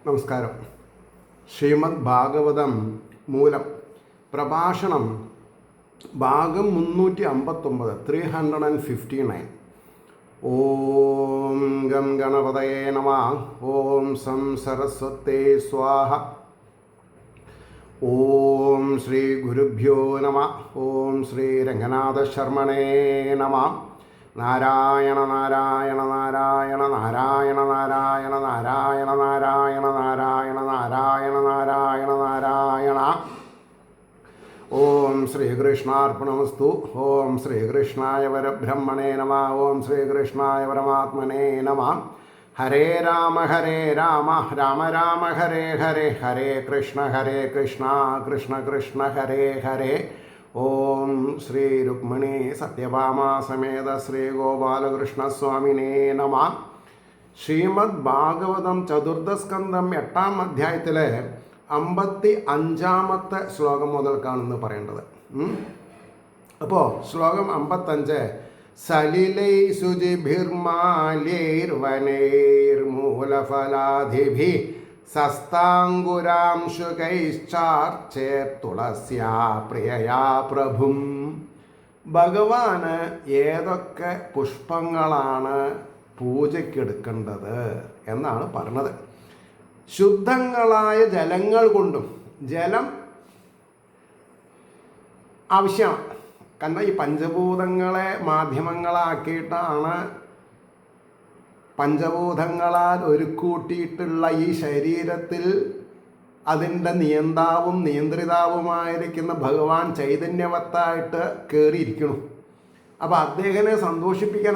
നമസ്കാരം. ശ്രീമദ് ഭാഗവതം മൂലം പ്രഭാഷണം ഭാഗം 359 359. ഓം ഗം ഗണപതയേ നമഃ. ഓം സം സരസ്വതേ സ്വാഹ. ഓം ശ്രീ ഗുരുഭ്യോ നമഃ. ഓം ശ്രീ രംഗനാഥ ശർമ്മണേ നമഃ. നാരായണ നാരായണ നാരായണ നാരായണ നാരായണ നാരായണ നാരായണ നാരായണ നാരായണ നാരായണ നാരായണ. ഓം ശ്രീകൃഷ്ണാർപ്പണമസ്തു. ഓം ശ്രീകൃഷ്ണായ പരബ്രഹ്മണേ നമഃ. ഓം ശ്രീകൃഷ്ണായ പരമാത്മനേ നമഃ. ഹരേ രാമ രാമ രാമ ഹരേ ഹരേ, ഹരേ കൃഷ്ണ കൃഷ്ണ കൃഷ്ണ ഹരേ ഹരേ. ഓം ശ്രീ രുക്മിണി സത്യഭാമ സമേത ശ്രീ ഗോപാലകൃഷ്ണസ്വാമിനേ നമഃ. ശ്രീമദ് ഭാഗവതം ചതുർത്ഥസ്കന്ധം 8-ാം അധ്യായത്തിലെ 55-ാമത്തെ ശ്ലോകം മുതൽക്കാണെന്ന് പറയേണ്ടത്. അപ്പോൾ ശ്ലോകം 55: സലിലൈ ശുചിഭിർമാല്യൈർവനൈർമൂലഫലാധിഭി സസ്താംഗുരാംശുകൈശ്ചാർച്ചേ തുളസ്യാ പ്രിയയാ പ്രഭും. ഭഗവാന് ഏതൊക്കെ പുഷ്പങ്ങളാണ് പൂജയ്ക്കെടുക്കേണ്ടത് എന്നാണ് പറഞ്ഞത്. ശുദ്ധങ്ങളായ ജലങ്ങൾ കൊണ്ടും, ജലം ആവശ്യമാണ്. കാരണം ഈ പഞ്ചഭൂതങ്ങളെ മാധ്യമങ്ങളാക്കിയിട്ടാണ് പഞ്ചഭൂതങ്ങളാൽ ഒരുക്കൂട്ടിയിട്ടുള്ള ഈ ശരീരത്തിൽ അതിൻ്റെ നിയന്താവും നിയന്ത്രിതാവുമായിരിക്കുന്ന ഭഗവാൻ ചൈതന്യവത്തായിട്ട് കയറിയിരിക്കണം. അപ്പോൾ അദ്ദേഹനെ സന്തോഷിപ്പിക്കാൻ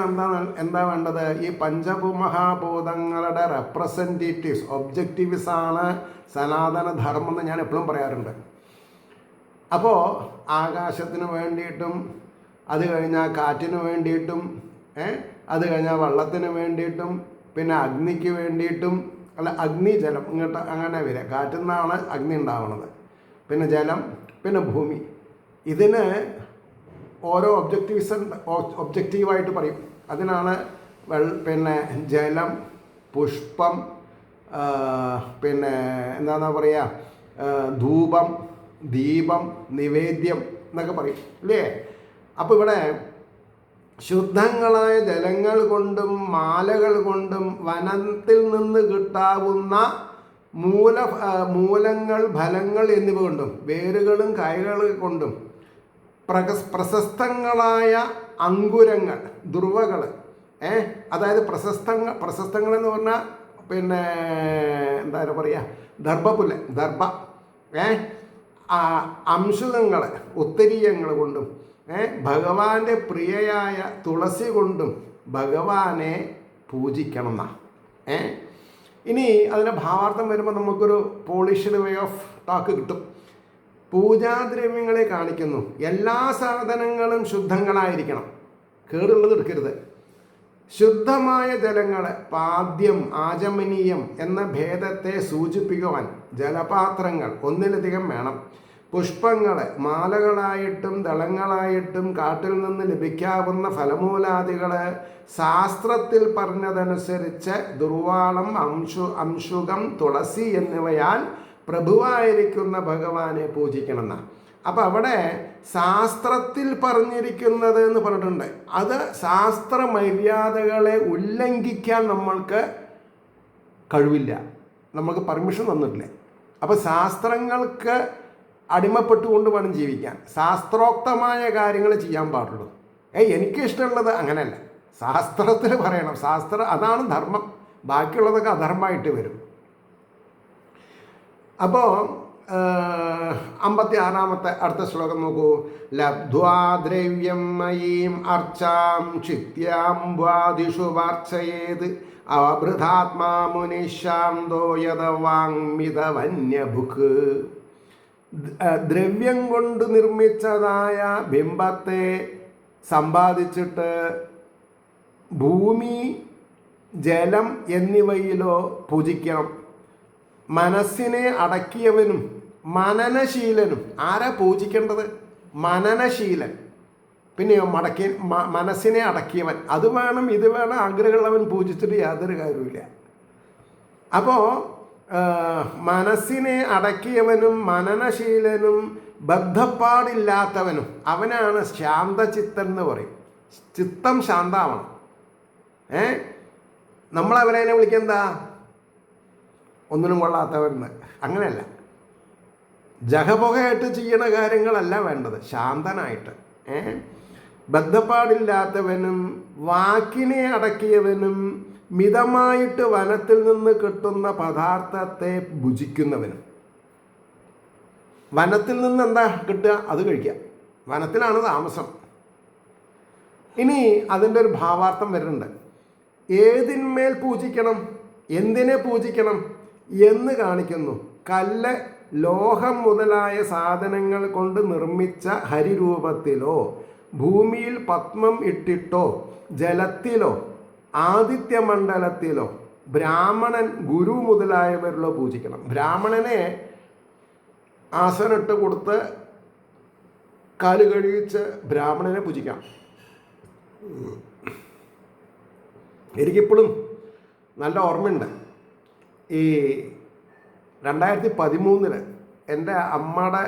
എന്താ വേണ്ടത്? ഈ പഞ്ചമഹാഭൂതങ്ങളുടെ റെപ്രസെൻറ്റേറ്റീവ്സ്, ഒബ്ജക്റ്റീവ്സാണ് സനാതന ധർമ്മം എന്ന് ഞാൻ എപ്പോഴും പറയാറുണ്ട്. അപ്പോൾ ആകാശത്തിന് വേണ്ടിയിട്ടും, അത് കഴിഞ്ഞാൽ കാറ്റിന് വേണ്ടിയിട്ടും, അത് കഴിഞ്ഞാൽ വെള്ളത്തിന് വേണ്ടിയിട്ടും, പിന്നെ അഗ്നിക്ക് വേണ്ടിയിട്ടും, അല്ല അഗ്നി ജലം ഇങ്ങോട്ട് അങ്ങനെ വരിക. കാറ്റിൽ നിന്നാണ് അഗ്നി ഉണ്ടാവുന്നത്. പിന്നെ ജലം, പിന്നെ ഭൂമി. ഇതിന് ഓരോ ഒബ്ജക്റ്റീവായിട്ട് പറയും. അതിനാണ് പിന്നെ ജലം, പുഷ്പം, പിന്നെ എന്താണെന്നാ പറയുക, ധൂപം, ദീപം, നിവേദ്യം എന്നൊക്കെ പറയും അല്ലേ? അപ്പോൾ ഇവിടെ ശുദ്ധങ്ങളായ ജലങ്ങൾ കൊണ്ടും മാലകൾ കൊണ്ടും വനത്തിൽ നിന്ന് കിട്ടാവുന്ന മൂലങ്ങൾ, ഫലങ്ങൾ എന്നിവ കൊണ്ടും, വേരുകളും കായകൾ കൊണ്ടും, പ്രശസ്തങ്ങളായ അങ്കുരങ്ങൾ, ദുർവകൾ, അതായത് പ്രശസ്തങ്ങൾ എന്ന് പറഞ്ഞാൽ പിന്നെ എന്താ പറയുക, ദർഭപുല്ല്, ദർഭ, അംശുതങ്ങൾ, ഉത്തരീയങ്ങൾ കൊണ്ടും, ഭഗവാന്റെ പ്രിയയായ തുളസി കൊണ്ടും ഭഗവാനെ പൂജിക്കണം എന്നാ. ഇനി അതിൻ്റെ ഭാവാർത്ഥം വരുമ്പോൾ നമുക്കൊരു പോളിഷ്ഡ് വേ ഓഫ് ടോക്ക് കിട്ടും. പൂജാദ്രവ്യങ്ങളെ കാണിക്കുന്നു. എല്ലാ സാധനങ്ങളും ശുദ്ധങ്ങളായിരിക്കണം, കേടുള്ളത് എടുക്കരുത്. ശുദ്ധമായ ജലങ്ങളെ പാദ്യം, ആചമനീയം എന്ന ഭേദത്തെ സൂചിപ്പിക്കുവാൻ ജലപാത്രങ്ങൾ ഒന്നിലധികം വേണം. പുഷ്പങ്ങളെ മാലകളായിട്ടും ദളങ്ങളായിട്ടും കാട്ടിൽ നിന്ന് ലഭിക്കാവുന്ന ഫലമൂലാദികള് ശാസ്ത്രത്തിൽ പറഞ്ഞതനുസരിച്ച് ദുർവാളം, അംശുകം, തുളസി എന്നിവയാൽ പ്രഭുവായിരിക്കുന്ന ഭഗവാനെ പൂജിക്കണമെന്നാണ്. അപ്പം അവിടെ ശാസ്ത്രത്തിൽ പറഞ്ഞിരിക്കുന്നത് എന്ന് പറഞ്ഞിട്ടുണ്ട്. അത് ശാസ്ത്ര മര്യാദകളെ ഉല്ലംഘിക്കാൻ നമ്മൾക്ക് കഴിവില്ല, നമ്മൾക്ക് പെർമിഷൻ തന്നിട്ടില്ല. അപ്പോൾ ശാസ്ത്രങ്ങൾക്ക് അടിമപ്പെട്ടുകൊണ്ട് വേണം ജീവിക്കാൻ. ശാസ്ത്രോക്തമായ കാര്യങ്ങൾ ചെയ്യാൻ പാടുള്ളൂ. എനിക്ക് ഇഷ്ടമുള്ളത് അങ്ങനെയല്ല, ശാസ്ത്രത്തിൽ പറയണം. അതാണ് ധർമ്മം, ബാക്കിയുള്ളതൊക്കെ അധർമ്മമായിട്ട് വരും. അപ്പോൾ 56-ാമത്തെ അടുത്ത ശ്ലോകം നോക്കൂ. ലബ്ധ്വാ ദ്രവ്യം മയീം അർച്ചാം ക്ഷിത്യാംബാദിഷു വാർച്ചയേത് അവഭൃതാത്മാ മുനിശാന്തോ യദവാങ്മിതവന്യഭുക്ക്. ദ്രവ്യം കൊണ്ട് നിർമ്മിച്ചതായ ബിംബത്തെ സമ്പാദിച്ചിട്ട് ഭൂമി, ജലം എന്നിവയിലോ പൂജിക്കണം. മനസ്സിനെ അടക്കിയവനും മനനശീലനും. ആരാ പൂജിക്കേണ്ടത്? മനനശീലൻ. പിന്നെയോ മനസ്സിനെ അടക്കിയവൻ. അത് വേണം ഇത് വേണം ആഗ്രഹമുള്ളവൻ പൂജിച്ചിട്ട് യാതൊരു കാര്യമില്ല. അപ്പോൾ മനസ്സിനെ അടക്കിയവനും മനനശീലനും ബദ്ധപ്പാടില്ലാത്തവനും അവനാണ് ശാന്തചിത്തൻ എന്ന് പറയും. ചിത്തം ശാന്താവണം. നമ്മളവരെ വിളിക്കെന്താ? ഒന്നിനും കൊള്ളാത്തവരെന്ന്. അങ്ങനെയല്ല. ജഹപുകയായിട്ട് ചെയ്യണ കാര്യങ്ങളല്ല വേണ്ടത്. ശാന്തനായിട്ട് ബദ്ധപ്പാടില്ലാത്തവനും വാക്കിനെ അടക്കിയവനും മിതമായിട്ട് വനത്തിൽ നിന്ന് കിട്ടുന്ന പദാർത്ഥത്തെ ഭുജിക്കുന്നവനും. വനത്തിൽ നിന്ന് എന്താ കിട്ടുക? അത് കഴിക്കുക. വനത്തിലാണ് താമസം. ഇനി അതിൻ്റെ ഒരു ഭാവാർത്ഥം വരുന്നുണ്ട്. ഏതിന്മേൽ പൂജിക്കണം, എന്തിനെ പൂജിക്കണം എന്ന് കാണിക്കുന്നു. കല്ല്, ലോഹം മുതലായ സാധനങ്ങൾ കൊണ്ട് നിർമ്മിച്ച ഹരിരൂപത്തിലോ ഭൂമിയിൽ പത്മം ഇട്ടിട്ടോ ജലത്തിലോ ആദിത്യമണ്ഡലത്തിലോ ബ്രാഹ്മണൻ, ഗുരു മുതലായവരിലോ പൂജിക്കണം. ബ്രാഹ്മണനെ ആസനിട്ട് കൊടുത്ത് കാല് കഴിച്ച് ബ്രാഹ്മണനെ പൂജിക്കാം. എനിക്കിപ്പോഴും നല്ല ഓർമ്മയുണ്ട്. ഈ 2013 എൻ്റെ അമ്മയുടെ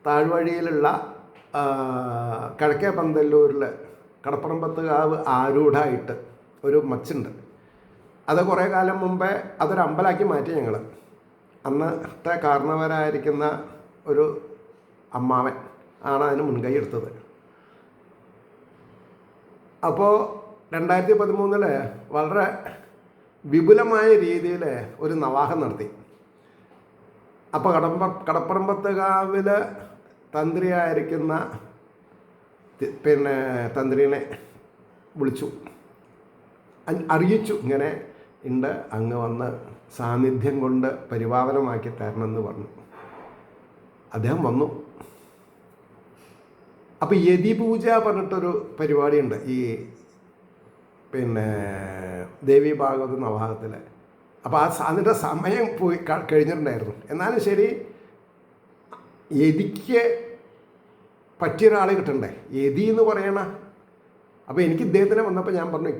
താഴ്വഴിയിലുള്ള കിഴക്കേ പന്തല്ലൂരിൽ കടപ്പുറമ്പത്തുകാവ് ആരൂഢായിട്ട് ഒരു മച്ചുണ്ട്. അത് കുറേ കാലം മുമ്പേ അതൊരു അമ്പലമാക്കി മാറ്റി ഞങ്ങൾ. അന്നത്തെ കാരണവരായിരിക്കുന്ന ഒരു അമ്മാവൻ ആണ് അതിന് മുൻകൈ എടുത്തത്. അപ്പോൾ 2013 വളരെ വിപുലമായ രീതിയിൽ ഒരു നവാഹം നടത്തി. അപ്പോൾ കടപ്പുറമ്പത്തുകാവിൽ തന്ത്രിയായിരിക്കുന്ന തന്ത്രിനെ വിളിച്ചു, അറിയിച്ചു, ഇങ്ങനെ ഉണ്ട്, അങ്ങ് വന്ന് സാന്നിധ്യം കൊണ്ട് പരിപാവനമാക്കി തരണമെന്ന് പറഞ്ഞു. അദ്ദേഹം വന്നു. അപ്പോൾ യതിപൂജ പറഞ്ഞിട്ടൊരു പരിപാടിയുണ്ട് ഈ ദേവി ഭാഗവത നവാഹത്തിൽ. അപ്പോൾ അതിൻ്റെ സമയം പോയി കഴിഞ്ഞിട്ടുണ്ടായിരുന്നു. എന്നാലും ശരി, യതിക്ക് പറ്റിയൊരാളെ കിട്ടണ്ടേ, യതി എന്ന് പറയണ. അപ്പോൾ എനിക്ക് ഇദ്ദേഹത്തിനെ വന്നപ്പോൾ ഞാൻ പറഞ്ഞു,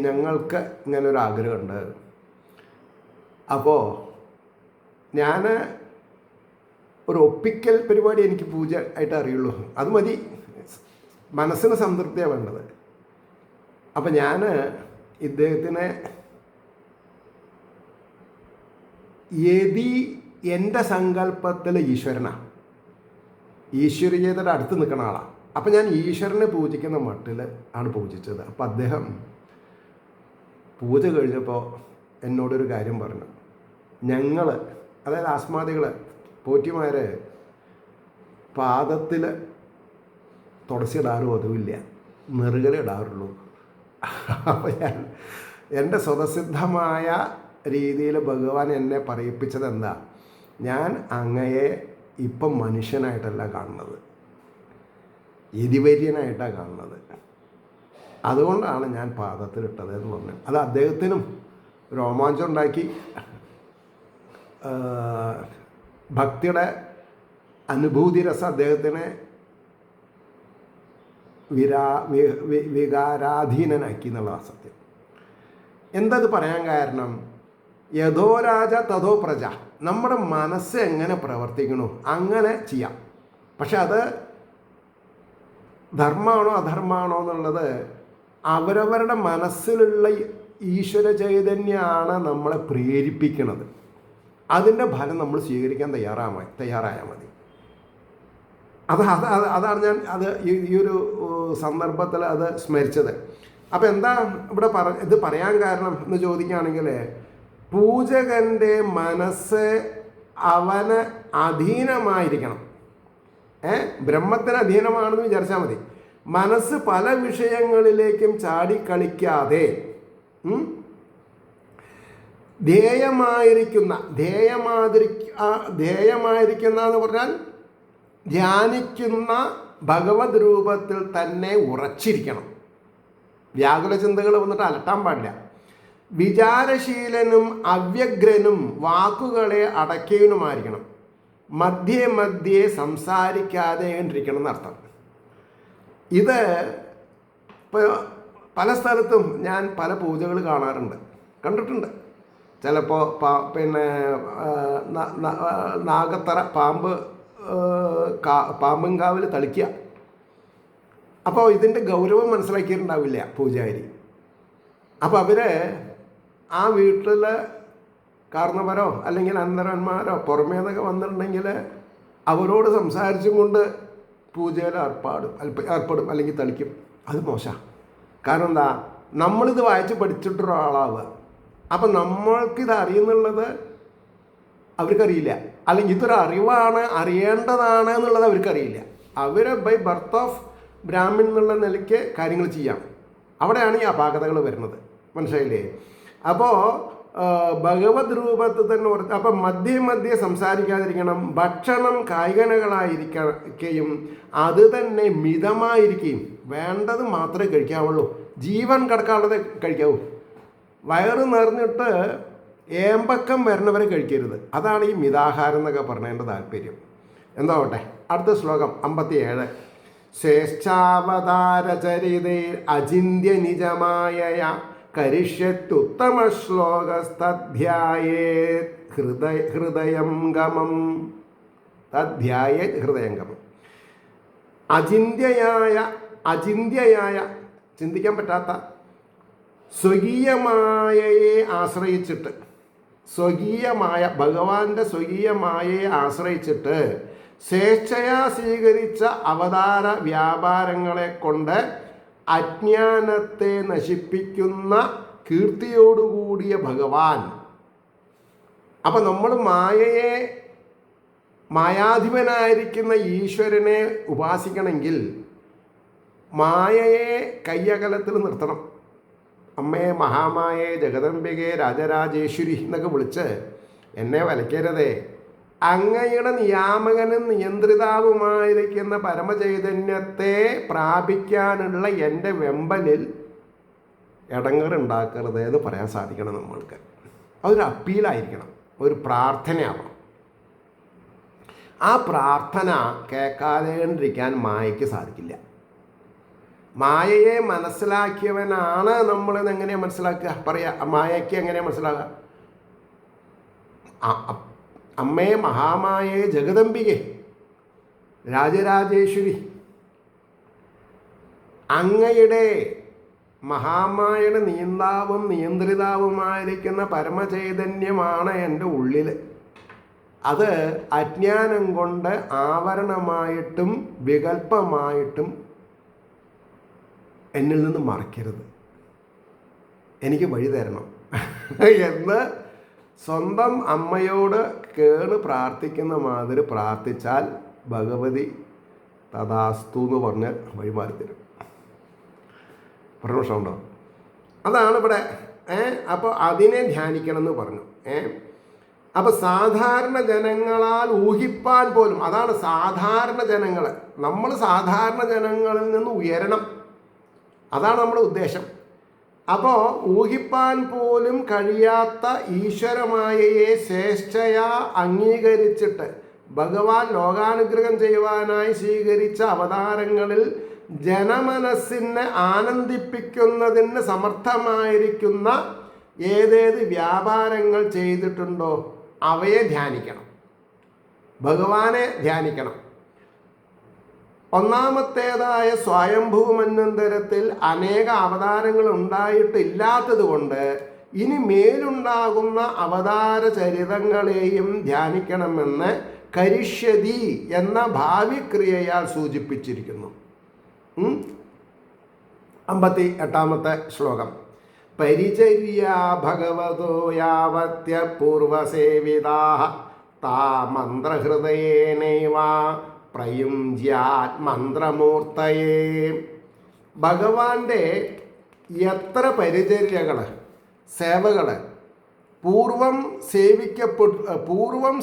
ഞങ്ങൾക്ക് ഇങ്ങനെ ഒരു ആഗ്രഹമുണ്ട്. അപ്പോൾ ഞാൻ ഒരു ഒപ്പിക്കൽ പരിപാടി എനിക്ക് പൂജ ആയിട്ട് അറിയുള്ളൂ, അത് മതി, മനസ്സിന് സംതൃപ്തിയാണ് വേണ്ടത്. അപ്പം ഞാൻ ഇദ്ദേഹത്തിനെ യതി എൻ്റെ സങ്കല്പത്തിൽ ഈശ്വരനാണ്, ഈശ്വരീയതയുടെ അടുത്ത് നിൽക്കുന്ന ആളാണ്. അപ്പം ഞാൻ ഈശ്വരനെ പൂജിക്കുന്ന മട്ടിൽ ആണ് പൂജിച്ചത്. അപ്പം അദ്ദേഹം പൂജ കഴിഞ്ഞപ്പോൾ എന്നോടൊരു കാര്യം പറഞ്ഞു. ഞങ്ങൾ, അതായത് ആസ്മാദികൾ, പോറ്റിമാർ പാദത്തിൽ തുളസിയിടാറും അതുമില്ല, നെറുകലിടാറുള്ളൂ. അപ്പോൾ ഞാൻ എൻ്റെ സ്വതസിദ്ധമായ രീതിയിൽ ഭഗവാൻ എന്നെ പറയിപ്പിച്ചത് എന്താ, ഞാൻ അങ്ങയെ ഇപ്പം മനുഷ്യനായിട്ടല്ല കാണുന്നത്, യതിവര്യനായിട്ടാണ് കാണുന്നത്. അതുകൊണ്ടാണ് ഞാൻ പാദത്തിലിട്ടത് എന്ന് പറഞ്ഞു. അത് അദ്ദേഹത്തിനും രോമാഞ്ചം ഉണ്ടാക്കി. ഭക്തിയുടെ അനുഭൂതി രസം അദ്ദേഹത്തിനെ വികാരാധീനനാക്കി എന്നുള്ളതാണ് സത്യം. എന്തത് പറയാൻ കാരണം, യഥോ രാജ തഥോ പ്രജ. നമ്മുടെ മനസ്സ് എങ്ങനെ പ്രവർത്തിക്കണോ അങ്ങനെ ചെയ്യാം. പക്ഷെ അത് ധർമ്മമാണോ അധർമ്മമാണോ എന്നുള്ളത് അവരവരുടെ മനസ്സിലുള്ള ഈശ്വര ചൈതന്യമാണ് നമ്മളെ പ്രേരിപ്പിക്കുന്നത്. അതിൻ്റെ ഫലം നമ്മൾ സ്വീകരിക്കാൻ തയ്യാറായാൽ മതി. അതാണ് ഞാൻ ഈ ഒരു സന്ദർഭത്തിൽ അത് സ്മരിച്ചത്. അപ്പം എന്താ ഇവിടെ ഇത് പറയാൻ കാരണം എന്ന് ചോദിക്കുകയാണെങ്കിൽ, പൂജകൻ്റെ മനസ്സ് അവന് അധീനമായിരിക്കണം. ബ്രഹ്മത്തിന് അധീനമാണെന്ന് വിചാരിച്ചാൽ മതി. മനസ്സ് പല വിഷയങ്ങളിലേക്കും ചാടിക്കളിക്കാതെ ധ്യേയമായിരിക്കുന്ന എന്ന് പറഞ്ഞാൽ ധ്യാനിക്കുന്ന ഭഗവത് രൂപത്തിൽ തന്നെ ഉറച്ചിരിക്കണം. വ്യാകുല ചിന്തകൾ വന്നിട്ട് അലട്ടാൻ പാടില്ല. വിചാരശീലനും അവ്യഗ്രനും വാക്കുകളെ അടക്കിയവനുമായിരിക്കണം. മധ്യേ മധ്യേ സംസാരിക്കാതെ ഇരിക്കണം എന്നർത്ഥം. ഇത് ഇപ്പോൾ പല സ്ഥലത്തും ഞാൻ പല പൂജകൾ കണ്ടിട്ടുണ്ട്. ചിലപ്പോൾ പിന്നെ നാഗത്തറ പാമ്പുംകാവിൽ തളിക്കുക. അപ്പോൾ ഇതിൻ്റെ ഗൗരവം മനസ്സിലാക്കിയിട്ടുണ്ടാവില്ല പൂജാരി. അപ്പോൾ അവർ ആ വീട്ടിൽ കാരണവരോ അല്ലെങ്കിൽ അന്തരന്മാരോ പുറമേ നിന്നൊക്കെ വന്നിട്ടുണ്ടെങ്കിൽ അവരോട് സംസാരിച്ചും കൊണ്ട് പൂജയിൽ ഏർപ്പെടും അല്ലെങ്കിൽ തളിക്കും. അത് മോശമാണ്. കാരണം എന്താ, നമ്മളിത് വായിച്ച് പഠിച്ചിട്ടൊരാളാവുക. അപ്പം നമ്മൾക്കിത് അറിയുന്നുള്ളത് അവർക്കറിയില്ല, അല്ലെങ്കിൽ ഇതൊരു അറിവാണ്, അറിയേണ്ടതാണ് എന്നുള്ളത് അവർക്കറിയില്ല. അവർ ബൈ ബർത്ത് ഓഫ് ബ്രാഹ്മിൺ എന്നുള്ള നിലയ്ക്ക് കാര്യങ്ങൾ ചെയ്യാം. അവിടെയാണ് ഈ അപാകതകൾ വരുന്നത്. മനസ്സിലായില്ലേ? അപ്പോൾ ഭഗവത് രൂപത്തിൽ തന്നെ അപ്പം മധ്യേ സംസാരിക്കാതിരിക്കണം. ഭക്ഷണം കായികനകളായിരിക്കുകയും അത് തന്നെ മിതമായിരിക്കുകയും വേണ്ടത് മാത്രമേ കഴിക്കാവുള്ളൂ. ജീവൻ കിടക്കാനുള്ളത് കഴിക്കാവൂ. വയറ് നിറഞ്ഞിട്ട് ഏമ്പക്കം വരുന്നവരെ കഴിക്കരുത്. അതാണ് ഈ മിതാഹാരം എന്നൊക്കെ പറഞ്ഞതിൻ്റെ താല്പര്യം. എന്താവട്ടെ, അടുത്ത ശ്ലോകം 57. ശ്രേഷ്ഠാവതാരചരിതേ അചിന്യ നിജമായ കരിഷ്യത്യുത്തമ ശ്ലോകസ്തധ്യായേ ഹൃദയംഗമം. തധ്യായേ ഹൃദയംഗമം. അചിന്യയായ ചിന്തിക്കാൻ പറ്റാത്ത സ്വകീയമായയെ ആശ്രയിച്ചിട്ട്, ഭഗവാന്റെ സ്വകീയമായയെ ആശ്രയിച്ചിട്ട് സ്വേച്ഛയാ സ്വീകരിച്ച അവതാര വ്യാപാരങ്ങളെ കൊണ്ട് അജ്ഞാനത്തെ നശിപ്പിക്കുന്ന കീർത്തിയോടുകൂടിയ ഭഗവാൻ. അപ്പം നമ്മൾ മായാധിപനായിരിക്കുന്ന ഈശ്വരനെ ഉപാസിക്കണമെങ്കിൽ മായയെ കയ്യകലത്തിൽ നിർത്തണം. അമ്മയെ മഹാമായേ ജഗദംബികെ രാജരാജേശ്വരി എന്നൊക്കെ വിളിച്ച് എന്നെ വലയ്ക്കരുതേ, അങ്ങയുടെ നിയാമകനും നിയന്ത്രിതാവുമായിരിക്കുന്ന പരമചൈതന്യത്തെ പ്രാപിക്കാനുള്ള എൻ്റെ വെമ്പലിൽ ഇടങ്ങറുണ്ടാക്കരുത് എന്ന് പറയാൻ സാധിക്കണം നമ്മൾക്ക്. അതൊരു അപ്പീലായിരിക്കണം, ഒരു പ്രാർത്ഥനയാവണം. ആ പ്രാർത്ഥന കേൾക്കാതെണ്ടിരിക്കാൻ മായയ്ക്ക് സാധിക്കില്ല. മായയെ മനസ്സിലാക്കിയവനാണ് നമ്മളെന്ന് എങ്ങനെയാണ് മനസ്സിലാക്കുക? പറയാ, മായയ്ക്ക് എങ്ങനെയാണ് മനസ്സിലാക്കുക? അമ്മേ മഹാമായേ ജഗദംബികെ രാജരാജേശ്വരി, അങ്ങയുടെ മഹാമായയുടെ നിയന്താവും നിയന്ത്രിതാവുമായിരിക്കുന്ന പരമചൈതന്യമാണ് എൻ്റെ ഉള്ളിൽ. അത് അജ്ഞാനം കൊണ്ട് ആവരണമായിട്ടും വികല്പമായിട്ടും എന്നിൽ നിന്ന് മറക്കരുത്, എനിക്ക് വഴി തരണം എന്ന് സ്വന്തം അമ്മയോട് കേണ് പ്രാർത്ഥിക്കുന്ന മാതിരി പ്രാർത്ഥിച്ചാൽ ഭഗവതി തഥാസ്തു എന്ന് പറഞ്ഞ് വഴിമാറി തരും. പ്രശ്നമുണ്ടോ? അതാണ് ഇവിടെ. അപ്പോൾ അതിനെ ധ്യാനിക്കണം എന്ന് പറഞ്ഞു. അപ്പോൾ സാധാരണ ജനങ്ങളാൽ ഊഹിപ്പാൻ പോലും, അതാണ് സാധാരണ ജനങ്ങൾ, നമ്മൾ സാധാരണ ജനങ്ങളിൽ നിന്ന് ഉയരണം, അതാണ് നമ്മുടെ ഉദ്ദേശം. അപ്പോൾ ഊഹിപ്പാൻ പോലും കഴിയാത്ത ഈശ്വരമായയെ ശ്രേഷ്ഠയാ അംഗീകരിച്ചിട്ട് ഭഗവാൻ ലോകാനുഗ്രഹം ചെയ്യുവാനായി സ്വീകരിച്ച അവതാരങ്ങളിൽ ജനമനസ്സിനെ ആനന്ദിപ്പിക്കുന്നതിന് സമർത്ഥമായിരിക്കുന്ന ഏതേത് വ്യാപാരങ്ങൾ ചെയ്തിട്ടുണ്ടോ അവയെ ധ്യാനിക്കണം, ഭഗവാനെ ധ്യാനിക്കണം. ഒന്നാമത്തേതായ സ്വയംഭൂ മന്വന്തരത്തിൽ അനേക അവതാരങ്ങൾ ഉണ്ടായിട്ടില്ലാത്തത് കൊണ്ട് ഇനി മേലുണ്ടാകുന്ന അവതാര ചരിതങ്ങളെയും ധ്യാനിക്കണമെന്ന് കരിഷ്യതി എന്ന ഭാവിക്രിയയാൽ സൂചിപ്പിച്ചിരിക്കുന്നു. 58 ശ്ലോകം. പരിചര്യാ ഭഗവതോ യാവത്യ പൂർവസേവിതാഃ താ മന്ത്രഹൃദയേനൈവ പ്രയുഞ്ജ്യാത് മന്ത്രമൂർത്തയേ. ഭഗവാന്റെ എത്ര പരിചര്യകൾ, സേവകൾ പൂർവം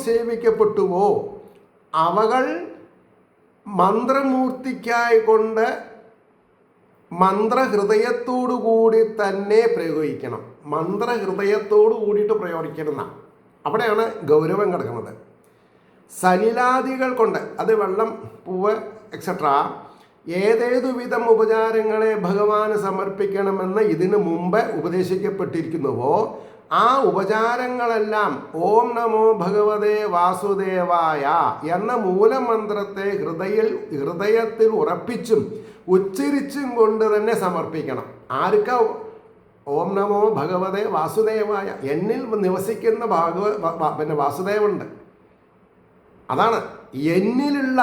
സേവിക്കപ്പെട്ടുവോ അവകൾ മന്ത്രമൂർത്തിക്കായി കൊണ്ട് മന്ത്രഹൃദയത്തോടു കൂടി തന്നെ പ്രയോഗിക്കണം. മന്ത്രഹൃദയത്തോടു കൂടിയിട്ട് പ്രയോഗിക്കണം. അവിടെയാണ് ഗൗരവം കിടക്കുന്നത്. സലിലാദികൾ കൊണ്ട്, അത് വെള്ളം, പൂവ് എക്സെട്ര, ഏതേതു വിധം ഉപചാരങ്ങളെ ഭഗവാന് സമർപ്പിക്കണമെന്ന് ഇതിനു മുമ്പ് ഉപദേശിക്കപ്പെട്ടിരിക്കുന്നുവോ ആ ഉപചാരങ്ങളെല്ലാം ഓം നമോ ഭഗവതേ വാസുദേവായ എന്ന മൂലമന്ത്രത്തെ ഹൃദയത്തിൽ ഉറപ്പിച്ചും ഉച്ചരിച്ചും കൊണ്ട് തന്നെ സമർപ്പിക്കണം. ആർക്ക ഓം നമോ ഭഗവതേ വാസുദേവായ? എന്നിൽ നിവസിക്കുന്ന വാസുദേവുണ്ട്. അതാണ് എന്നിലുള്ള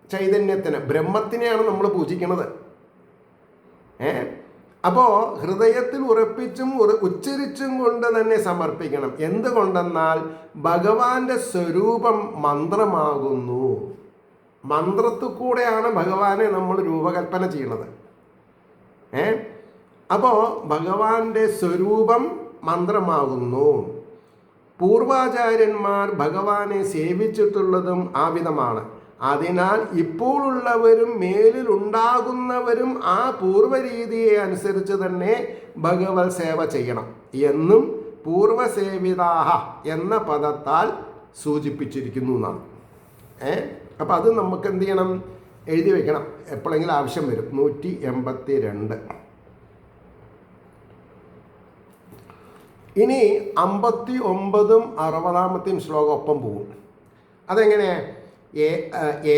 ചൈതന്യത്തിന്, ബ്രഹ്മത്തിനെയാണ് നമ്മൾ പൂജിക്കുന്നത്. അപ്പോൾ ഹൃദയത്തിൽ ഉറപ്പിച്ചും ഉച്ചരിച്ചും കൊണ്ട് തന്നെ സമർപ്പിക്കണം. എന്തുകൊണ്ടെന്നാൽ ഭഗവാന്റെ സ്വരൂപം മന്ത്രമാകുന്നു. മന്ത്രത്തിൽ കൂടെയാണ് ഭഗവാനെ നമ്മൾ രൂപകൽപ്പന ചെയ്യുന്നത്. അപ്പോൾ ഭഗവാന്റെ സ്വരൂപം മന്ത്രമാകുന്നു. പൂർവാചാര്യന്മാർ ഭഗവാനെ സേവിച്ചിട്ടുള്ളതും ആ വിധമാണ്. അതിനാൽ ഇപ്പോഴുള്ളവരും മേലിലുണ്ടാകുന്നവരും ആ പൂർവരീതിയെ അനുസരിച്ച് തന്നെ ഭഗവത് സേവ ചെയ്യണം എന്നും പൂർവസേവിതാഹ എന്ന പദത്താൽ സൂചിപ്പിച്ചിരിക്കുന്നു എന്നാണ്. അപ്പം അത് നമുക്ക് എന്ത് ചെയ്യണം? എഴുതി വയ്ക്കണം. എപ്പോഴെങ്കിലും ആവശ്യം വരും. 182. ഇനി 59ഉം 60ാമത്തെയും ശ്ലോകം ഒപ്പം പോകും. അതെങ്ങനെ?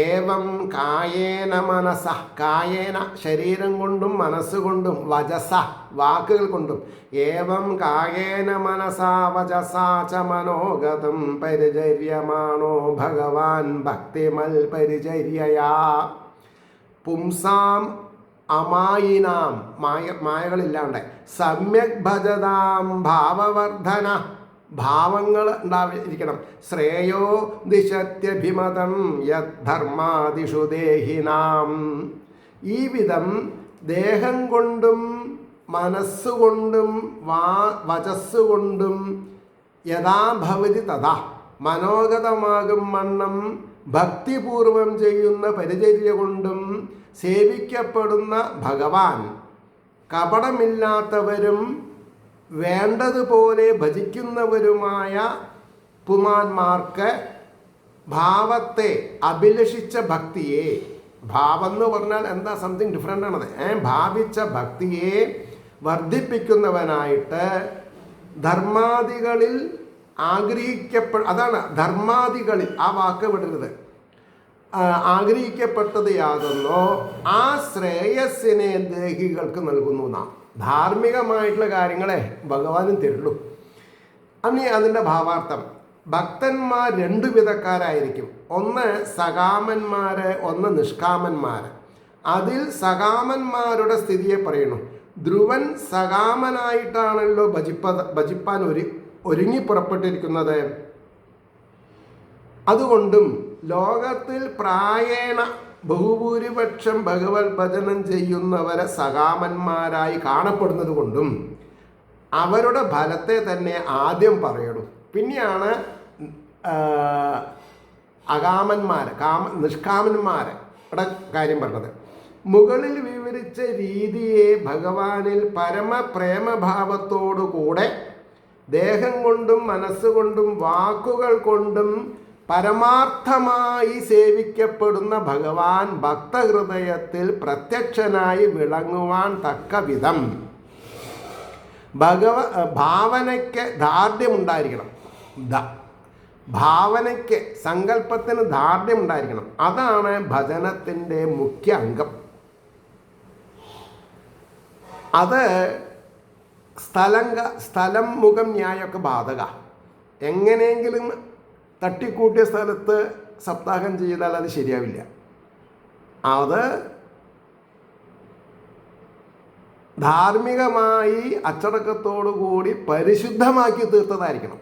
ഏവം കായേന മനസ, കായേന ശരീരം കൊണ്ടും മനസ്സുകൊണ്ടും, വചസ വാക്കുകൾ കൊണ്ടും, ഏവം കായേന മനസാ വചസാ ച മനോഗതം പരിചര്യമാണോ ഭഗവാൻ ഭക്തിമൽ പരിചര്യയാ പുംസാം അമായിനാം, മായകളില്ലാണ്ട്, സമ്യക് ഭജതാം ഭാവവർദ്ധന, ഭാവങ്ങൾ ഉണ്ടായിരിക്കണം. ശ്രേയോ ദിശത്യഭിമതം യദ്ധർമാദിഷു ദേഹിനാം. ഈ വിധം ദേഹം കൊണ്ടും മനസ്സുകൊണ്ടും വചസ്സുകൊണ്ടും യഥാഭവതി തഥാ മനോഗതമാകും വണ്ണം ഭക്തിപൂർവം ചെയ്യുന്ന പരിചര്യ കൊണ്ടും സേവിക്കപ്പെടുന്ന ഭഗവാൻ കപടമില്ലാത്തവരും വേണ്ടതുപോലെ ഭജിക്കുന്നവരുമായ പുമാന്മാർക്ക് ഭാവത്തെ, അഭിലഷിച്ച ഭക്തിയെ, ഭാവം എന്ന് പറഞ്ഞാൽ എന്താ? സംതിങ് ഡിഫറെൻ്റ് ആണത്. ഭാവിച്ച ഭക്തിയെ വർദ്ധിപ്പിക്കുന്നവനായിട്ട് ധർമാദികളിൽ അതാണ് ധർമാദികളിൽ, ആ വാക്ക് വിടരുത്, ആഗ്രഹിക്കപ്പെട്ടത് യാതൊന്നോ ആ ശ്രേയസ്സിനെ ദേഹികൾക്ക് നൽകുന്നു നാം. ധാർമ്മികമായിട്ടുള്ള കാര്യങ്ങളെ ഭഗവാനും തരുള്ളൂ. അതിൻ്റെ ഭാവാർത്ഥം, ഭക്തന്മാർ 2 വിധക്കാരായിരിക്കും. ഒന്ന് സകാമന്മാർ, ഒന്ന് നിഷ്കാമന്മാർ. അതിൽ സകാമന്മാരുടെ സ്ഥിതിയെ പറയുന്നു. ധ്രുവൻ സകാമനായിട്ടാണല്ലോ ഭജിപ്പാൻ ഒരുങ്ങി പുറപ്പെട്ടിരിക്കുന്നത്. അതുകൊണ്ടും ലോകത്തിൽ പ്രായേണ ബഹുഭൂരിപക്ഷം ഭഗവത് ഭജനം ചെയ്യുന്നവരെ സകാമന്മാരായി കാണപ്പെടുന്നത് കൊണ്ടും അവരുടെ ഫലത്തെ തന്നെ ആദ്യം പറയണം. പിന്നെയാണ് നിഷ്കാമന്മാരുടെ കാര്യം പറഞ്ഞത്. മുകളിൽ വിവരിച്ച രീതിയെ ഭഗവാനിൽ പരമപ്രേമഭാവത്തോടുകൂടെ ദേഹം കൊണ്ടും മനസ്സുകൊണ്ടും വാക്കുകൾ കൊണ്ടും പരമാർത്ഥമായി സേവിക്കപ്പെടുന്ന ഭഗവാൻ ഭക്തഹൃദയത്തിൽ പ്രത്യക്ഷനായി വിളങ്ങുവാൻ തക്ക വിധം ഭാവനയ്ക്ക് ദാർഢ്യമുണ്ടായിരിക്കണം. ഭാവനയ്ക്ക്, സങ്കല്പത്തിന് ദാർഢ്യമുണ്ടായിരിക്കണം. അതാണ് ഭജനത്തിൻ്റെ മുഖ്യ അംഗം. അത് സ്ഥലം മുഖം ന്യായമൊക്കെ ബാധക. എങ്ങനെയെങ്കിലും തട്ടിക്കൂട്ടിയ സ്ഥലത്ത് സപ്താഹം ചെയ്താൽ അത് ശരിയാവില്ല. അത് ധാർമ്മികമായി അച്ചടക്കത്തോടുകൂടി പരിശുദ്ധമാക്കി തീർത്തതായിരിക്കണം.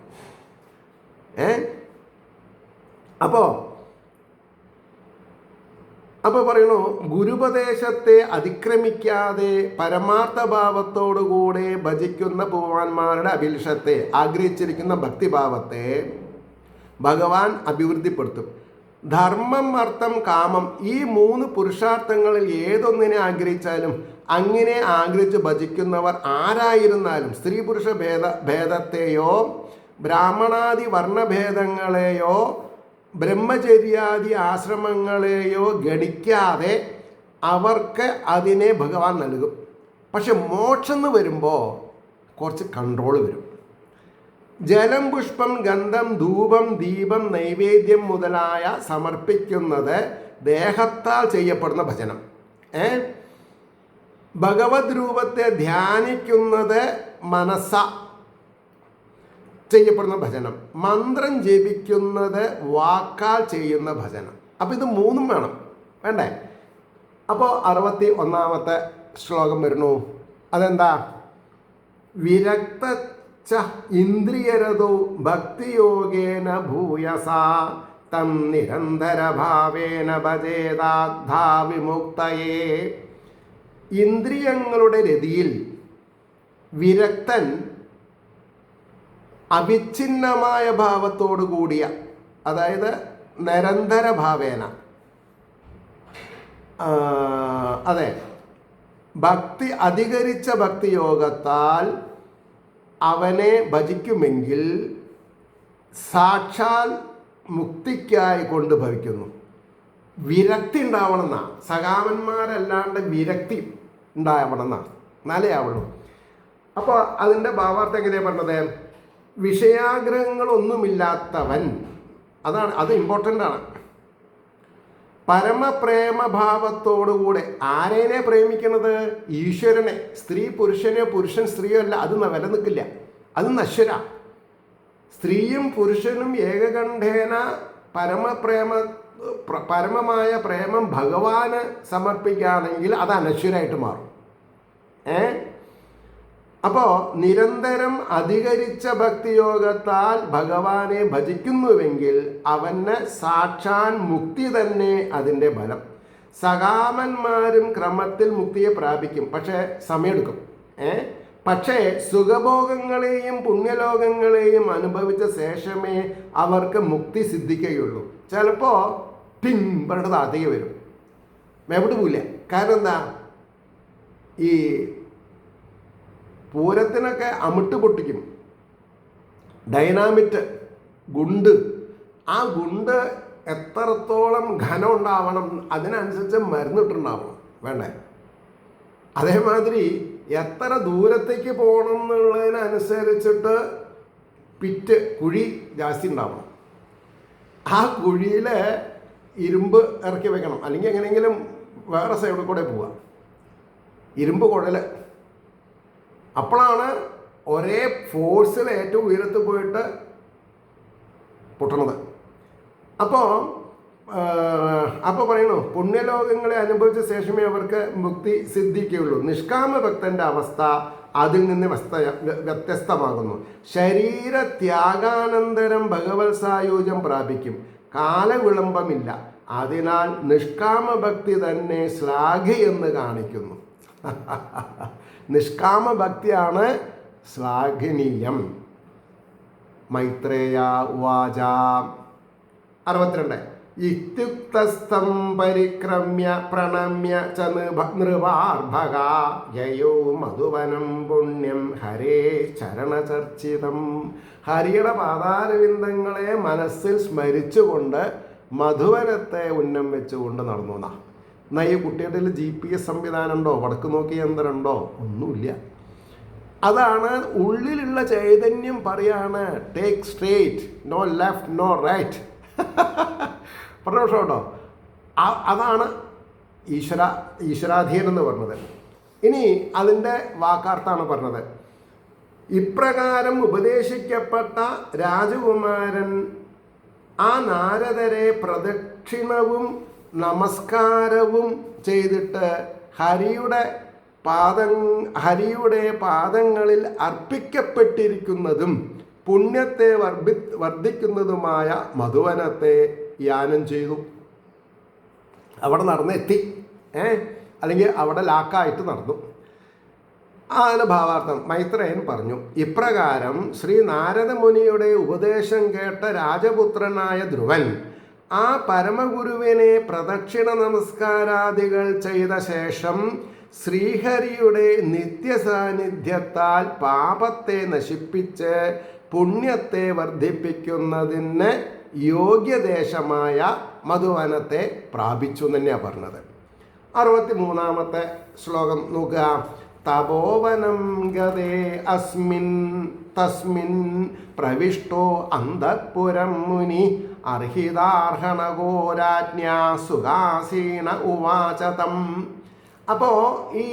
അപ്പോൾ പറയണു, ഗുരുപദേശത്തെ അതിക്രമിക്കാതെ പരമാർത്ഥഭാവത്തോടുകൂടെ ഭജിക്കുന്ന പൂവാന്മാരുടെ അഭിലാഷത്തെ, ആഗ്രഹിച്ചിരിക്കുന്ന ഭക്തിഭാവത്തെ ഭഗവാൻ അഭിവൃദ്ധിപ്പെടുത്തും. ധർമ്മം, അർത്ഥം, കാമം ഈ 3 പുരുഷാർത്ഥങ്ങളിൽ ഏതൊന്നിനെ ആഗ്രഹിച്ചാലും അങ്ങനെ ആഗ്രഹിച്ച് ഭജിക്കുന്നവർ ആരായിരുന്നാലും സ്ത്രീ പുരുഷ ഭേദത്തെയോ ബ്രാഹ്മണാദി വർണ്ണഭേദങ്ങളെയോ ബ്രഹ്മചര്യാദി ആശ്രമങ്ങളെയോ ഗണിക്കാതെ അവർക്ക് അതിനെ ഭഗവാൻ നൽകും. പക്ഷെ മോക്ഷം എന്ന് വരുമ്പോൾ കുറച്ച് കൺട്രോൾ വരും. ജലം, പുഷ്പം, ഗന്ധം, ധൂപം, ദീപം, നൈവേദ്യം മുതലായ സമർപ്പിക്കുന്നത് ദേഹത്താൽ ചെയ്യപ്പെടുന്ന ഭജനം. ഭഗവത് രൂപത്തെ ധ്യാനിക്കുന്നത് മനസ്സ ചെയ്യപ്പെടുന്ന ഭജനം. മന്ത്രം ജപിക്കുന്നത് വാക്കാൽ ചെയ്യുന്ന ഭജനം. അപ്പോൾ ഇത് മൂന്നും വേണ്ടേ? അപ്പോൾ 61 ശ്ലോകം വരുന്നു. അതെന്താ? വിരക്ത ഇന്ദ്രിയരതോ ഭക്തിയോഗേന ഭൂയസ തം നിരന്തരഭാവേന ഭജേതാദ്ധാ വിമുക്തയേ. ഇന്ദ്രിയങ്ങളുടെ രതിയിൽ വിരക്തൻ അവിഛിന്നമായ ഭാവത്തോടു കൂടിയ, അതായത് നിരന്തര ഭാവേന, അതെ, ഭക്തി അധികരിച്ച ഭക്തിയോഗത്താൽ അവനെ ഭജിക്കുമെങ്കിൽ സാക്ഷാൽ മുക്തിക്കായി കൊണ്ട് ഭവിക്കുന്നു. വിരക്തി ഉണ്ടാവണമെന്നാണ്. സഖാവന്മാരല്ലാണ്ട് വിരക്തി ഉണ്ടാവണമെന്നാണ്, എന്നാലേ ആവുള്ളൂ. അപ്പോൾ അതിൻ്റെ ഭാവാർത്ഥം എങ്ങനെയാണ് പറഞ്ഞത്? വിഷയാഗ്രഹങ്ങളൊന്നുമില്ലാത്തവൻ, അത് ഇമ്പോർട്ടൻ്റ് ആണ്. പരമപ്രേമഭാവത്തോടുകൂടെ ആരേനെ പ്രേമിക്കുന്നത്? ഈശ്വരനെ. സ്ത്രീ പുരുഷനെയോ പുരുഷൻ സ്ത്രീയോ അല്ല, അത് വില നിൽക്കില്ല, അത് നശ്വര. സ്ത്രീയും പുരുഷനും ഏകകണ്ഠേന പരമമായ പ്രേമം ഭഗവാന് സമർപ്പിക്കുകയാണെങ്കിൽ അത് അനശ്വരായിട്ട് മാറും. അപ്പോൾ നിരന്തരം അധികരിച്ച ഭക്തിയോഗത്താൽ ഭഗവാനെ ഭജിക്കുന്നുവെങ്കിൽ അവന് സാക്ഷാൽ മുക്തി തന്നെ അതിൻ്റെ ഫലം. സകാമന്മാരും ക്രമത്തിൽ മുക്തിയെ പ്രാപിക്കും, പക്ഷേ സമയമെടുക്കും. പക്ഷേ സുഖഭോഗങ്ങളെയും പുണ്യലോകങ്ങളെയും അനുഭവിച്ച ശേഷമേ അവർക്ക് മുക്തി സിദ്ധിക്കുകയുള്ളൂ. ചിലപ്പോൾ പറഞ്ഞിട്ട് താഴത്തേക്ക് വരും, എവിടെ പോയില്ല. കാരണം എന്താ? ഈ പൂരത്തിനൊക്കെ അമിട്ട് പൊട്ടിക്കും, ഡൈനാമിറ്റ്, ഗുണ്ട്. ആ ഗുണ്ട് എത്രത്തോളം ഘനം ഉണ്ടാവണം, അതിനനുസരിച്ച് മരുന്നിട്ടുണ്ടാവണം, വേണ്ടേ? അതേമാതിരി എത്ര ദൂരത്തേക്ക് പോകണം എന്നുള്ളതിനനുസരിച്ചിട്ട് കുഴി ജാസ്തി ഉണ്ടാവണം. ആ കുഴിയിൽ ഇരുമ്പ് ഇറക്കി വെക്കണം, അല്ലെങ്കിൽ എങ്ങനെയെങ്കിലും വേറെ സൈഡിൽ കൂടെ പോവുക, ഇരുമ്പ് കുഴൽ. അപ്പോഴാണ് ഒരേ ഫോഴ്സിൽ ഏറ്റവും ഉയരത്ത് പോയിട്ട് പൊട്ടണത്. അപ്പോൾ പറയണു, പുണ്യലോകങ്ങളെ അനുഭവിച്ച ശേഷമേ അവർക്ക് മുക്തി സിദ്ധിക്കുകയുള്ളൂ. നിഷ്കാമ ഭക്തൻ്റെ അവസ്ഥ അതിൽ നിന്ന് വ്യത്യസ്തമാകുന്നു. ശരീരത്യാഗാനന്തരം ഭഗവത് സായുജ്യം പ്രാപിക്കും, കാലവിളംബമില്ല. അതിനാൽ നിഷ്കാമ ഭക്തി തന്നെ ശ്ലാഘയെന്ന് കാണിക്കുന്നു. നിഷ്കാമ ഭക്തിയാണ് ശ്ലാഘനീയം. മൈത്രേയ ഉവാച 62. യുക്തസ്ഥം പരിക്രമ്യ പ്രണമ്യ ച നൃവാർഭക ജയോ മധുവനം പുണ്യം ഹരേ ചരണചർച്ചിതം. ഹരിയുടെ പാതാരവിന്ദങ്ങളെ മനസ്സിൽ സ്മരിച്ചുകൊണ്ട് മധുവനത്തെ ഉന്നം വെച്ചുകൊണ്ട് നടന്നു. എന്നാൽ ഈ കുട്ടിയുടെ GPS സംവിധാനം ഉണ്ടോ? വടക്ക് നോക്കി യന്ത്രമുണ്ടോ? ഒന്നുമില്ല. അതാണ് ഉള്ളിലുള്ള ചൈതന്യം പറയാണ്, take straight, no left, no right. പറഞ്ഞോ കേട്ടോ. അതാണ് ഈശ്വരാധീനം എന്ന് പറഞ്ഞത്. ഇനി അതിൻ്റെ വാക്കാർത്ഥാണ് പറഞ്ഞത്. ഇപ്രകാരം ഉപദേശിക്കപ്പെട്ട രാജകുമാരൻ ആ നാരദരെ പ്രദക്ഷിണവും നമസ്കാരവും ചെയ്തിട്ട് ഹരിയുടെ പാദങ്ങളിൽ അർപ്പിക്കപ്പെട്ടിരിക്കുന്നതും പുണ്യത്തെ വർദ്ധിക്കുന്നതുമായ മധുവനത്തെ യാനം ചെയ്തു. അവിടെ നടന്നെത്തി, അല്ലെങ്കിൽ അവിടെ ലാക്കായിട്ട് നടന്നു. അതിന് ഭാവാർത്ഥം മൈത്രേയൻ പറഞ്ഞു, ഇപ്രകാരം ശ്രീ നാരദമുനിയുടെ ഉപദേശം കേട്ട രാജപുത്രനായ ധ്രുവൻ ആ പരമഗുരുവിനെ പ്രദക്ഷിണ നമസ്കാരാദികൾ ചെയ്ത ശേഷം ശ്രീഹരിയുടെ നിത്യസാന്നിധ്യത്താൽ പാപത്തെ നശിപ്പിച്ച് പുണ്യത്തെ വർദ്ധിപ്പിക്കുന്നതിന് യോഗ്യദേശമായ മധുവനത്തെ പ്രാപിച്ചു തന്നെയാണ് പറഞ്ഞത്. 63 ശ്ലോകം നോക്കുക. തപോവനം ഗതേ അസ്മിൻ തസ്മിൻ പ്രവിഷ്ടോ അന്തഃപുരം മുനി അർഹിതാർഹണഘോരാജ്ഞാ സുഖാസീന ഉവാചതം. അപ്പോൾ ഈ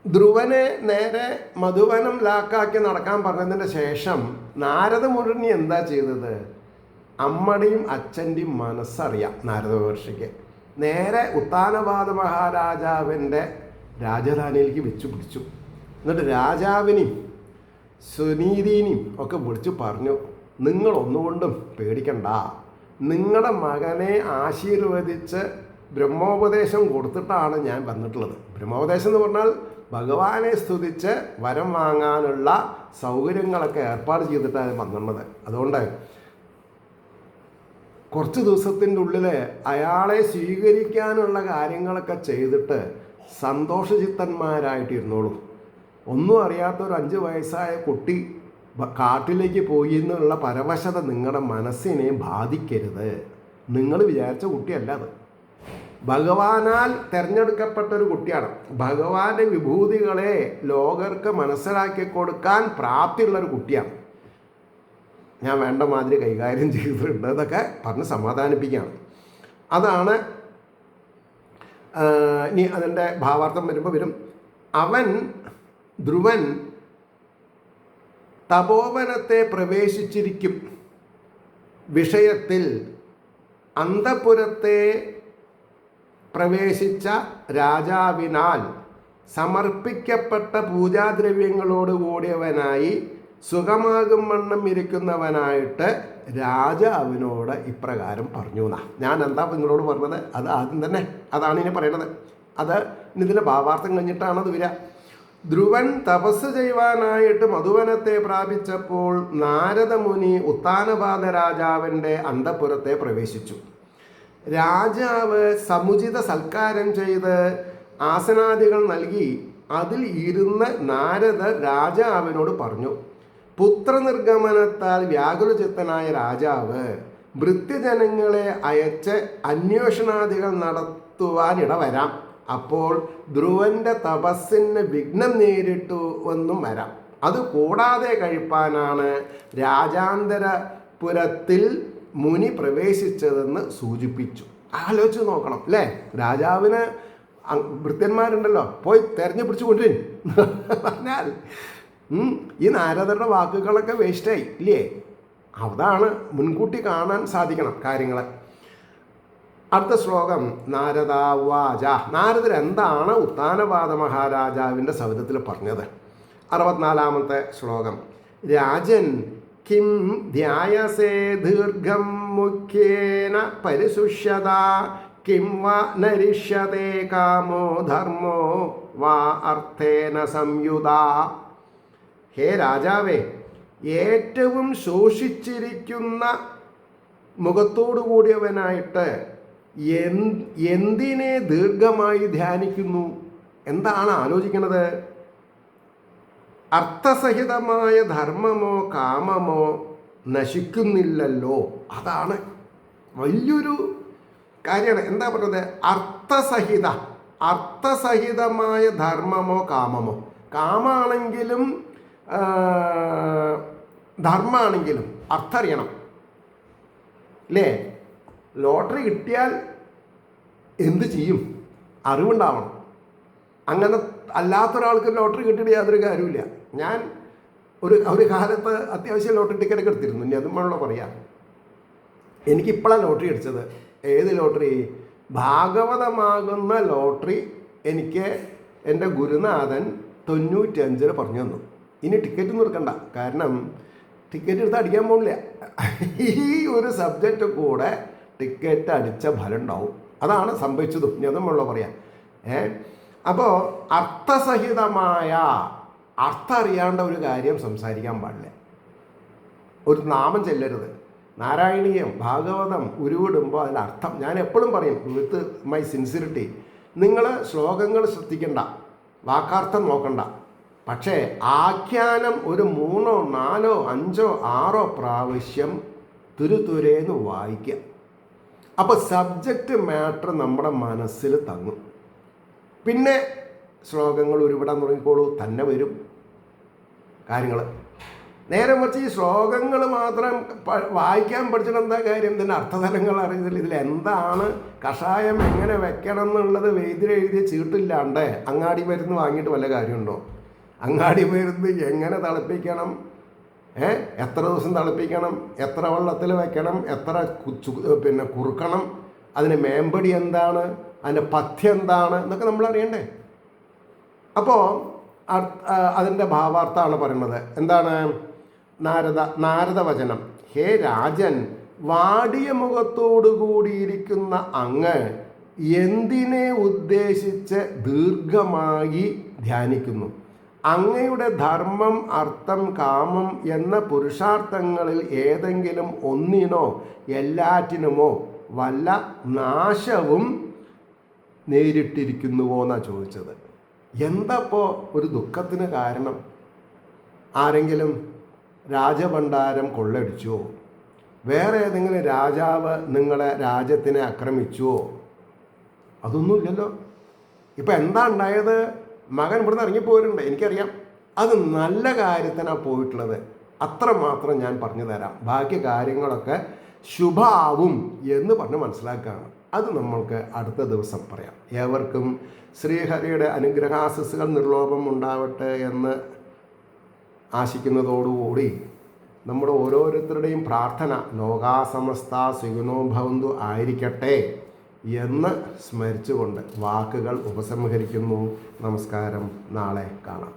ധ്രുവനെ നേരെ മധുവനം ലാക്കാക്കി നടക്കാൻ പറഞ്ഞതിൻ്റെ ശേഷം നാരദ മുനി എന്താ ചെയ്തത്? അമ്മയുടെയും അച്ഛൻ്റെയും മനസ്സറിയാം നാരദ മഹർഷിക്ക്. നേരെ ഉത്താനപാദ മഹാരാജാവിൻ്റെ രാജധാനിയിലേക്ക് വെച്ചു പിടിച്ചു. എന്നിട്ട് രാജാവിനെയും സുനീതിനെയും ഒക്കെ വിളിച്ചു പറഞ്ഞു, നിങ്ങളൊന്നുകൊണ്ടും പേടിക്കണ്ട, നിങ്ങളുടെ മകനെ ആശീർവദിച്ച് ബ്രഹ്മോപദേശം കൊടുത്തിട്ടാണ് ഞാൻ വന്നിട്ടുള്ളത്. ബ്രഹ്മോപദേശം എന്ന് പറഞ്ഞാൽ ഭഗവാനെ സ്തുതിച്ച് വരം വാങ്ങാനുള്ള സൗകര്യങ്ങളൊക്കെ ഏർപ്പാട് ചെയ്തിട്ടാണ് വന്നിട്ടുള്ളത്. അതുകൊണ്ട് കുറച്ച് ദിവസത്തിൻ്റെ ഉള്ളിൽ അയാളെ സ്വീകരിക്കാനുള്ള കാര്യങ്ങളൊക്കെ ചെയ്തിട്ട് സന്തോഷചിത്തന്മാരായിട്ടിരുന്നോളൂ. ഒന്നും അറിയാത്ത ഒരു 5 വയസ്സായ കുട്ടി കാട്ടിലേക്ക് പോയി എന്നുള്ള പരവശത നിങ്ങളുടെ മനസ്സിനെ ബാധിക്കരുത്. നിങ്ങൾ വിചാരിച്ച കുട്ടിയല്ല അത്. ഭഗവാനാൽ തിരഞ്ഞെടുക്കപ്പെട്ട ഒരു കുട്ടിയാണ്. ഭഗവാന്റെ വിഭൂതികളെ ലോകർക്ക് മനസ്സിലാക്കി കൊടുക്കാൻ പ്രാപ്തിയുള്ളൊരു കുട്ടിയാണ്. ഞാൻ വേണ്ട മാതിരി കൈകാര്യം ചെയ്തിട്ടുണ്ട് എന്നൊക്കെ പറഞ്ഞ് സമാധാനിപ്പിക്കുകയാണ്. അതാണ് ഇനി അതിൻ്റെ ഭാവാർത്ഥം വരുമ്പോൾ വരും. അവൻ ധ്രുവൻ തപോവനത്തെ പ്രവേശിച്ചിരിക്കും വിഷയത്തിൽ അന്തഃപുരത്തെ പ്രവേശിച്ച രാജാവിനാൽ സമർപ്പിക്കപ്പെട്ട പൂജാദ്രവ്യങ്ങളോട് കൂടിയവനായി സുഖമാകും വണ്ണം ഇരിക്കുന്നവനായിട്ട് രാജാവിനോട് ഇപ്രകാരം പറഞ്ഞു എന്നാ. ഞാൻ എന്താ നിങ്ങളോട് പറഞ്ഞത്? അത് ആദ്യം തന്നെ അതാണ് ഇനി പറയണത്. അത് ഇതിൻ്റെ ഭാവാർത്ഥം കഴിഞ്ഞിട്ടാണ് അത് വരിക. ധ്രുവൻ തപസ് ചെയ്യുവാനായിട്ട് മധുവനത്തെ പ്രാപിച്ചപ്പോൾ നാരദമുനി ഉത്താനപാദ രാജാവിൻ്റെ അന്തഃപുരത്തെ പ്രവേശിച്ചു. രാജാവ് സമുചിത സൽക്കാരം ചെയ്ത് ആസനാദികൾ നൽകി അതിൽ ഇരുന്ന് നാരദർ രാജാവിനോട് പറഞ്ഞു, പുത്രനിർഗമനത്താൽ വ്യാകുലചിത്തനായ രാജാവ് ഭൃത്യജനങ്ങളെ അയച്ച് അന്വേഷണാദികൾ നടത്തുവാനിടവരാം. അപ്പോൾ ധ്രുവന്റെ തപസ്സിന് വിഘ്നം നേരിട്ടു എന്നും വരാം. അത് കൂടാതെ കഴിപ്പാനാണ് രാജാന്തരപുരത്തിൽ മുനി പ്രവേശിച്ചതെന്ന് സൂചിപ്പിച്ചു. ആലോചിച്ച് നോക്കണം അല്ലേ? രാജാവിന് ഭൃത്യന്മാരുണ്ടല്ലോ, പോയി തെരഞ്ഞു പിടിച്ചു കൊണ്ടുവരും പറഞ്ഞാൽ ഈ നാരദരുടെ വാക്കുകളൊക്കെ വേസ്റ്റായി ഇല്ലേ? അതാണ് മുൻകൂട്ടി കാണാൻ സാധിക്കണം കാര്യങ്ങൾ. അടുത്ത ശ്ലോകം നാരദാവാച. നാരദർ എന്താണ് ഉത്താനപാദ മഹാരാജാവിൻ്റെ സവിധത്തിൽ പറഞ്ഞത്? 64-ാമത്തെ ശ്ലോകം. രാജൻ കിം ധ്യായസേ ദീർഘം മുഖ്യേന പരിസുഷ്യത കിം വാ നരിഷ്യതേ കാമോ ധർമ്മോ വാ അർത്ഥേന സംയുത. ഹേ രാജാവേ, ഏറ്റവും ശോഷിച്ചിരിക്കുന്ന മുഖത്തോടു കൂടിയവനായിട്ട് എന്തിനെ ദീർഘമായി ധ്യാനിക്കുന്നു? എന്താണ് ആലോചിക്കുന്നത്? അർത്ഥസഹിതമായ ധർമ്മമോ കാമമോ നശിക്കുന്നില്ലല്ലോ. അതാണ് വലിയൊരു കാര്യമാണ്. എന്താ പറയുന്നത്? അർത്ഥസഹിതമായ ധർമ്മമോ കാമമോ. കാമാണെങ്കിലും ധർമ്മമാണെങ്കിലും അർത്ഥം അറിയണം അല്ലേ? ലോട്ടറി കിട്ടിയാൽ എന്ത് ചെയ്യും? അറിവുണ്ടാവണം. അങ്ങനെ അല്ലാത്തൊരാൾക്ക് ലോട്ടറി കിട്ടിയിട്ട് യാതൊരു കാര്യമില്ല. ഞാൻ ഒരു കാലത്ത് അത്യാവശ്യം ലോട്ടറി ടിക്കറ്റൊക്കെ എടുത്തിരുന്നു. ഇനി അതും വേണമല്ലോ പറയാം. എനിക്കിപ്പോഴാണ് ലോട്ടറി അടിച്ചത്. ഏത് ലോട്ടറി? ഭാഗവതമാകുന്ന ലോട്ടറി എനിക്ക് എൻ്റെ ഗുരുനാഥൻ 95 പറഞ്ഞു തന്നു. ഇനി ടിക്കറ്റ് നിർക്കണ്ട, കാരണം ടിക്കറ്റ് എടുത്ത് അടിക്കാൻ പോകില്ല. ഈ ഒരു സബ്ജക്റ്റ് കൂടെ ടിക്കറ്റ് അടിച്ച ഫലം ഉണ്ടാവും. അതാണ് സംഭവിച്ചതും. ഇനി അതും വേണമല്ലോ പറയാം. അപ്പോൾ അർത്ഥസഹിതമായ അർത്ഥം അറിയാണ്ട ഒരു കാര്യം സംസാരിക്കാൻ പാടില്ല. ഒരു നാമം ചെല്ലരുത്. നാരായണീയം ഭാഗവതം ഉരുവിടുമ്പോൾ അതിലർത്ഥം ഞാൻ എപ്പോഴും പറയും വിത്ത് മൈ സിൻസിയറിറ്റി. നിങ്ങൾ ശ്ലോകങ്ങൾ ശ്രദ്ധിക്കണ്ട, വാക്കാർത്ഥം നോക്കണ്ട. പക്ഷേ ആഖ്യാനം ഒരു 3, 4, 5, 6 പ്രാവശ്യം തുരുതുരേന്ന് വായിക്കുക. അപ്പോൾ സബ്ജക്റ്റ് മാറ്റർ നമ്മുടെ മനസ്സിൽ തങ്ങും. പിന്നെ ശ്ലോകങ്ങൾ ഉരുവിടാൻ തുടങ്ങിക്കോളൂ, തന്നെ വരും കാര്യങ്ങൾ. നേരെ മറിച്ച് ഈ ശ്ലോകങ്ങൾ മാത്രം വായിക്കാൻ പഠിച്ചിട്ട് എന്താ കാര്യം? ഇതിൻ്റെ അർത്ഥതലങ്ങൾ അറിയുന്നില്ല. ഇതിലെന്താണ് കഷായം എങ്ങനെ വെക്കണം എന്നുള്ളത് വൈദ്യരെഴുതിയ ചീട്ടില്ലാണ്ട് അങ്ങാടി മരുന്ന് വാങ്ങിയിട്ട് വല്ല കാര്യമുണ്ടോ? അങ്ങാടി മരുന്ന് എങ്ങനെ തിളപ്പിക്കണം, എത്ര ദിവസം തിളപ്പിക്കണം, എത്ര വെള്ളത്തിൽ വെക്കണം, എത്ര കുറുക്കണം, അതിന് മേമ്പടി എന്താണ്, അതിൻ്റെ പഥ്യം എന്താണ് എന്നൊക്കെ നമ്മൾ അറിയണ്ടേ? അപ്പോൾ അതിൻ്റെ ഭാവാർത്ഥമാണ് പറയുന്നത്. എന്താണ്? നാരദവചനം: ഹേ രാജൻ, വാടിയ മുഖത്തോടു കൂടിയിരിക്കുന്ന അങ്ങ് എന്തിനെ ഉദ്ദേശിച്ച് ദീർഘമായി ധ്യാനിക്കുന്നു? അങ്ങയുടെ ധർമ്മം, അർത്ഥം, കാമം എന്ന പുരുഷാർത്ഥങ്ങളിൽ ഏതെങ്കിലും ഒന്നിനോ എല്ലാറ്റിനുമോ വല്ല നാശവും നേരിട്ടിരിക്കുന്നുവോ എന്നാണ് ചോദിച്ചത്. എന്തപ്പോൾ ഒരു ദുഃഖത്തിന് കാരണം? ആരെങ്കിലും രാജഭണ്ഡാരം കൊള്ളടിച്ചുവോ? വേറെ ഏതെങ്കിലും രാജാവ് നിങ്ങളെ രാജ്യത്തിനെ ആക്രമിച്ചുവോ? അതൊന്നുമില്ലല്ലോ. ഇപ്പം എന്താ ഉണ്ടായത്? മകൻ ഇവിടുന്ന് ഇറങ്ങിപ്പോയിട്ടുണ്ട്, എനിക്കറിയാം. അത് നല്ല കാര്യത്തിനാണ് പോയിട്ടുള്ളത്, അത്രമാത്രം ഞാൻ പറഞ്ഞു തരാം. ബാക്കി കാര്യങ്ങളൊക്കെ ശുഭാവും എന്ന് പറഞ്ഞ് മനസ്സിലാക്കുകയാണ്. അത് നമ്മൾക്ക് അടുത്ത ദിവസം പറയാം. ഏവർക്കും ശ്രീഹരിയുടെ അനുഗ്രഹാശിസ്സുകൾ നിർലോഭം ഉണ്ടാവട്ടെ എന്ന് ആശിക്കുന്നതോടുകൂടി നമ്മുടെ ഓരോരുത്തരുടെയും പ്രാർത്ഥന ലോകാസമസ്ത സുഖിനോ ഭവന്തു ആയിരിക്കട്ടെ എന്ന് സ്മരിച്ചുകൊണ്ട് വാക്കുകൾ ഉപസംഹരിക്കുന്നു. നമസ്കാരം. നാളെ കാണാം.